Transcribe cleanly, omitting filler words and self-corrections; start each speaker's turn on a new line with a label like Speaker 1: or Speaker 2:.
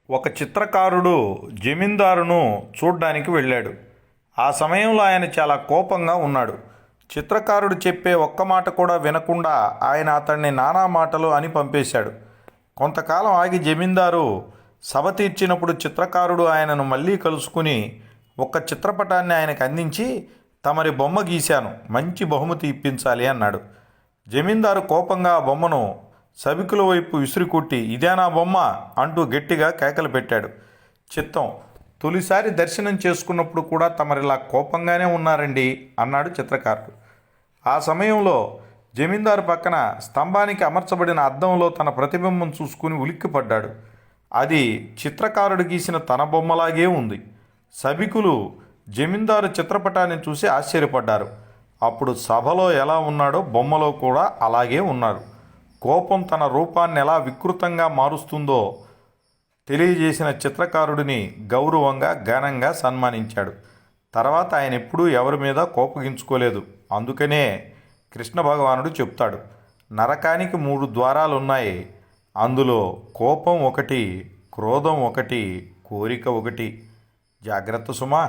Speaker 1: ఒక చిత్రకారుడు జమీందారును చూడ్డానికి వెళ్ళాడు. ఆ సమయంలో ఆయన చాలా కోపంగా ఉన్నాడు. చిత్రకారుడు చెప్పే ఒక్క మాట కూడా వినకుండా ఆయన అతన్ని నానా మాటలు అని పంపేశాడు. కొంతకాలం ఆగి జమీందారు సభ తీర్చినప్పుడు చిత్రకారుడు ఆయనను మళ్ళీ కలుసుకుని ఒక చిత్రపటాన్ని ఆయనకు అందించి, తమరి బొమ్మ గీశాను, మంచి బహుమతి ఇప్పించాలి అన్నాడు. జమీందారు కోపంగా ఆ బొమ్మను సభికుల వైపు విసిరికొట్టి, ఇదేనా బొమ్మ అంటూ గట్టిగా కేకలు పెట్టాడు. చిత్తం, తొలిసారి దర్శనం చేసుకున్నప్పుడు కూడా తమరిలా కోపంగానే ఉన్నారండి అన్నాడు చిత్రకారుడు. ఆ సమయంలో జమీందారు పక్కన స్తంభానికి అమర్చబడిన అద్దంలో తన ప్రతిబింబం చూసుకుని ఉలిక్కిపడ్డాడు. అది చిత్రకారుడు గీసిన తన బొమ్మలాగే ఉంది. సభికులు జమీందారు చిత్రపటాన్ని చూసి ఆశ్చర్యపడ్డారు. అప్పుడు సభలో ఎలా ఉన్నాడో బొమ్మలో కూడా అలాగే ఉన్నారు. కోపం తన రూపాన్ని ఎలా వికృతంగా మారుస్తుందో తెలియజేసిన చిత్రకారుడిని గౌరవంగా ఘనంగా సన్మానించాడు. తర్వాత ఆయన ఎప్పుడూ ఎవరి మీద కోపగించుకోలేదు. అందుకనే కృష్ణ భగవానుడు చెప్తాడు, నరకానికి 3 ద్వారాలున్నాయి, అందులో కోపం ఒకటి, క్రోధం ఒకటి, కోరిక ఒకటి. జాగ్రత్త సుమా.